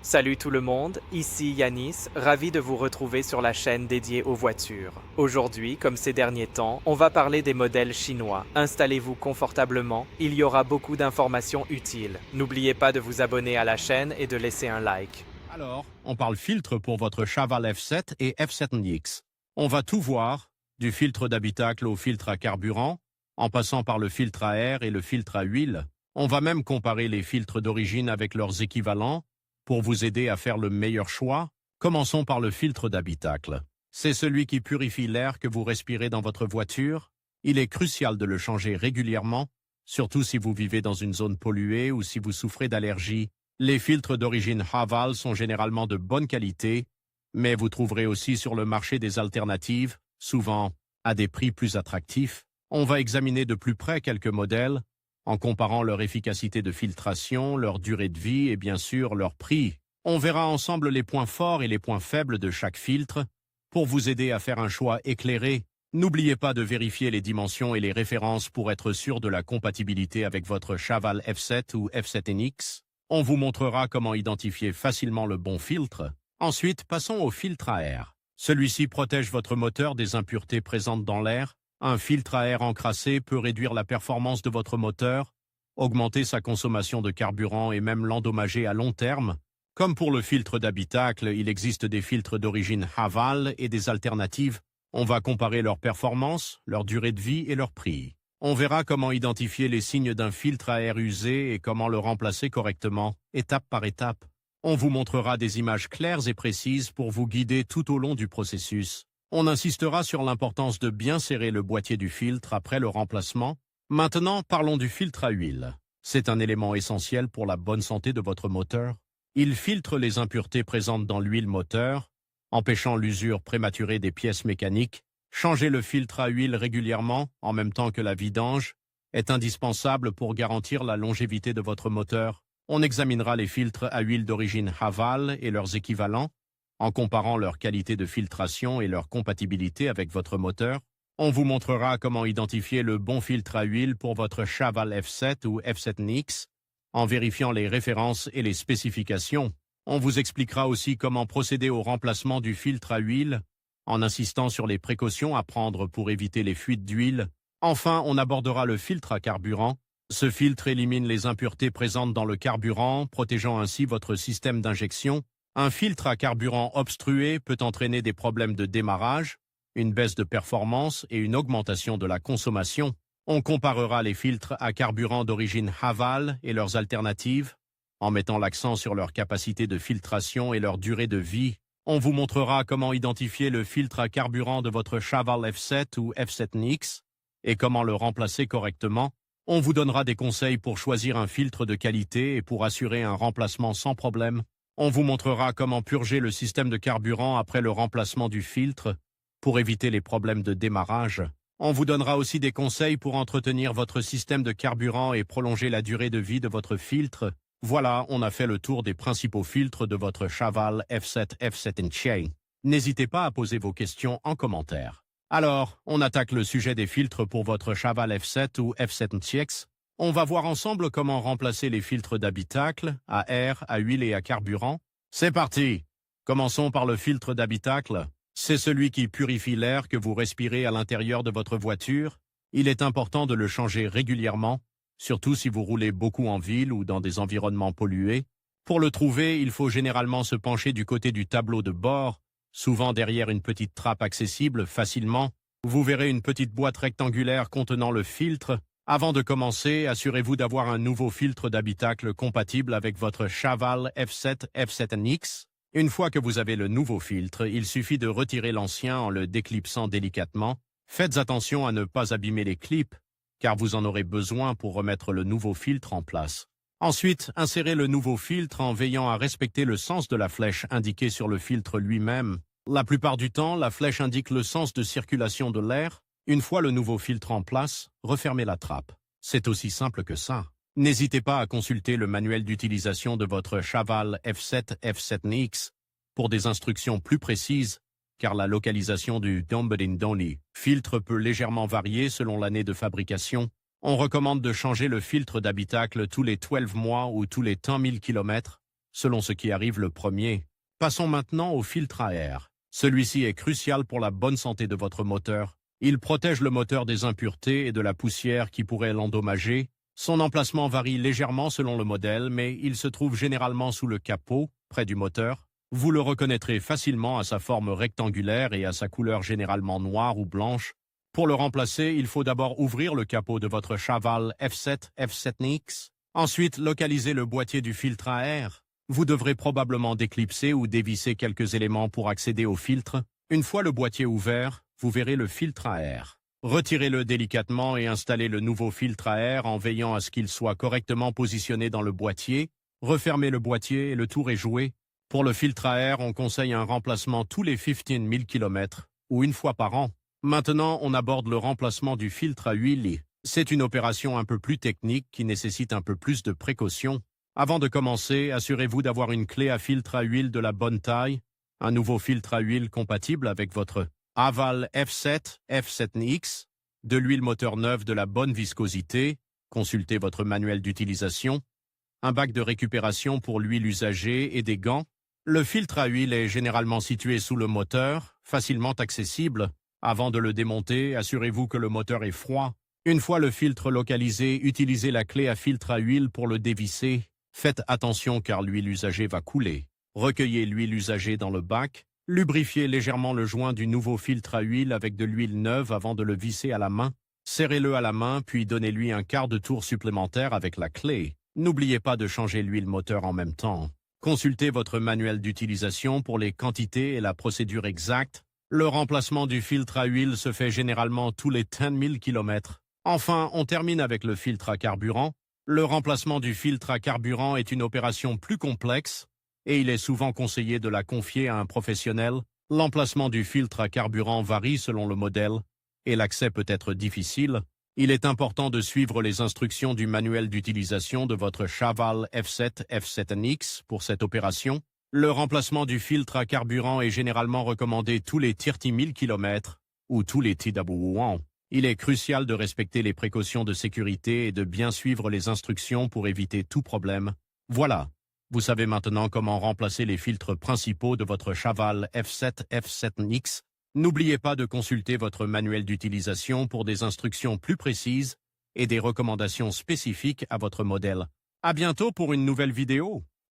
Salut tout le monde, ici Yanis, ravi de vous retrouver sur la chaîne dédiée aux voitures. Aujourd'hui, comme ces derniers temps, on va parler des modèles chinois. Installez-vous confortablement, il y aura beaucoup d'informations utiles. N'oubliez pas de vous abonner à la chaîne et de laisser un like. Alors, on parle filtre pour votre Chaval F7 et F7NX. On va tout voir, du filtre d'habitacle au filtre à carburant, en passant par le filtre à air et le filtre à huile. On va même comparer les filtres d'origine avec leurs équivalents pour vous aider à faire le meilleur choix. Commençons par le filtre d'habitacle. C'est celui qui purifie l'air que vous respirez dans votre voiture. Il est crucial de le changer régulièrement, surtout si vous vivez dans une zone polluée ou si vous souffrez d'allergies. Les filtres d'origine Haval sont généralement de bonne qualité, mais vous trouverez aussi sur le marché des alternatives, souvent à des prix plus attractifs. On va examiner de plus près quelques modèles, en comparant leur efficacité de filtration, leur durée de vie et bien sûr leur prix. On verra ensemble les points forts et les points faibles de chaque filtre pour vous aider à faire un choix éclairé. N'oubliez pas de vérifier les dimensions et les références pour être sûr de la compatibilité avec votre Chaval F7 ou F7NX. On vous montrera comment identifier facilement le bon filtre. Ensuite, passons au filtre à air. Celui-ci protège votre moteur des impuretés présentes dans l'air. Un filtre à air encrassé peut réduire la performance de votre moteur, augmenter sa consommation de carburant et même l'endommager à long terme. Comme pour le filtre d'habitacle, il existe des filtres d'origine Haval et des alternatives. On va comparer leur performance, leur durée de vie et leur prix. On verra comment identifier les signes d'un filtre à air usé et comment le remplacer correctement, étape par étape. On vous montrera des images claires et précises pour vous guider tout au long du processus. On insistera sur l'importance de bien serrer le boîtier du filtre après le remplacement. Maintenant, parlons du filtre à huile. C'est un élément essentiel pour la bonne santé de votre moteur. Il filtre les impuretés présentes dans l'huile moteur, empêchant l'usure prématurée des pièces mécaniques. Changer le filtre à huile régulièrement, en même temps que la vidange, est indispensable pour garantir la longévité de votre moteur. On examinera les filtres à huile d'origine Haval et leurs équivalents, en comparant leur qualité de filtration et leur compatibilité avec votre moteur. On vous montrera comment identifier le bon filtre à huile pour votre Chaval F7 ou F7NX, en vérifiant les références et les spécifications. On vous expliquera aussi comment procéder au remplacement du filtre à huile, en insistant sur les précautions à prendre pour éviter les fuites d'huile. Enfin, on abordera le filtre à carburant. Ce filtre élimine les impuretés présentes dans le carburant, protégeant ainsi votre système d'injection. Un filtre à carburant obstrué peut entraîner des problèmes de démarrage, une baisse de performance et une augmentation de la consommation. On comparera les filtres à carburant d'origine Haval et leurs alternatives, en mettant l'accent sur leur capacité de filtration et leur durée de vie. On vous montrera comment identifier le filtre à carburant de votre Chaval F7 ou F7NX et comment le remplacer correctement. On vous donnera des conseils pour choisir un filtre de qualité et pour assurer un remplacement sans problème. On vous montrera comment purger le système de carburant après le remplacement du filtre pour éviter les problèmes de démarrage. On vous donnera aussi des conseils pour entretenir votre système de carburant et prolonger la durée de vie de votre filtre. Voilà, on a fait le tour des principaux filtres de votre Chaval F7 F7NX. N'hésitez pas à poser vos questions en commentaire. Alors, on attaque le sujet des filtres pour votre Chaval F7 ou F7NX. On va voir ensemble comment remplacer les filtres d'habitacle, à air, à huile et à carburant. C'est parti! Commençons par le filtre d'habitacle. C'est celui qui purifie l'air que vous respirez à l'intérieur de votre voiture. Il est important de le changer régulièrement, surtout si vous roulez beaucoup en ville ou dans des environnements pollués. Pour le trouver, il faut généralement se pencher du côté du tableau de bord, souvent derrière une petite trappe accessible facilement. Vous verrez une petite boîte rectangulaire contenant le filtre. Avant de commencer, assurez-vous d'avoir un nouveau filtre d'habitacle compatible avec votre Chaval F7 F7NX. Une fois que vous avez le nouveau filtre, il suffit de retirer l'ancien en le déclipsant délicatement. Faites attention à ne pas abîmer les clips, car vous en aurez besoin pour remettre le nouveau filtre en place. Ensuite, insérez le nouveau filtre en veillant à respecter le sens de la flèche indiquée sur le filtre lui-même. La plupart du temps, la flèche indique le sens de circulation de l'air. Une fois le nouveau filtre en place, refermez la trappe. C'est aussi simple que ça. N'hésitez pas à consulter le manuel d'utilisation de votre Chaval F7 F7NX pour des instructions plus précises, car la localisation du Dombedindoni filtre peut légèrement varier selon l'année de fabrication. On recommande de changer le filtre d'habitacle tous les 12 mois ou tous les 10 000 km, selon ce qui arrive le premier. Passons maintenant au filtre à air. Celui-ci est crucial pour la bonne santé de votre moteur. Il protège le moteur des impuretés et de la poussière qui pourrait l'endommager. Son emplacement varie légèrement selon le modèle, mais il se trouve généralement sous le capot, près du moteur. Vous le reconnaîtrez facilement à sa forme rectangulaire et à sa couleur généralement noire ou blanche. Pour le remplacer, il faut d'abord ouvrir le capot de votre Chaval F7, F7NX. Ensuite, localiser le boîtier du filtre à air. Vous devrez probablement déclipser ou dévisser quelques éléments pour accéder au filtre. Une fois le boîtier ouvert, vous verrez le filtre à air. Retirez-le délicatement et installez le nouveau filtre à air en veillant à ce qu'il soit correctement positionné dans le boîtier. Refermez le boîtier et le tour est joué. Pour le filtre à air, on conseille un remplacement tous les 15 000 km ou une fois par an. Maintenant, on aborde le remplacement du filtre à huile. C'est une opération un peu plus technique qui nécessite un peu plus de précaution. Avant de commencer, assurez-vous d'avoir une clé à filtre à huile de la bonne taille, un nouveau filtre à huile compatible avec votre Aval F7, F7NX, de l'huile moteur neuve de la bonne viscosité, consultez votre manuel d'utilisation, un bac de récupération pour l'huile usagée et des gants. Le filtre à huile est généralement situé sous le moteur, facilement accessible. Avant de le démonter, assurez-vous que le moteur est froid. Une fois le filtre localisé, utilisez la clé à filtre à huile pour le dévisser. Faites attention car l'huile usagée va couler. Recueillez l'huile usagée dans le bac. Lubrifiez légèrement le joint du nouveau filtre à huile avec de l'huile neuve avant de le visser à la main. Serrez-le à la main puis donnez-lui un quart de tour supplémentaire avec la clé. N'oubliez pas de changer l'huile moteur en même temps. Consultez votre manuel d'utilisation pour les quantités et la procédure exacte. Le remplacement du filtre à huile se fait généralement tous les 10 000 km. Enfin, on termine avec le filtre à carburant. Le remplacement du filtre à carburant est une opération plus complexe et il est souvent conseillé de la confier à un professionnel. L'emplacement du filtre à carburant varie selon le modèle et l'accès peut être difficile. Il est important de suivre les instructions du manuel d'utilisation de votre Chaval F7, F7NX pour cette opération. Le remplacement du filtre à carburant est généralement recommandé tous les 30 000 km ou tous les TW1. Il est crucial de respecter les précautions de sécurité et de bien suivre les instructions pour éviter tout problème. Voilà, vous savez maintenant comment remplacer les filtres principaux de votre Chaval F7, F7NX. N'oubliez pas de consulter votre manuel d'utilisation pour des instructions plus précises et des recommandations spécifiques à votre modèle. À bientôt pour une nouvelle vidéo.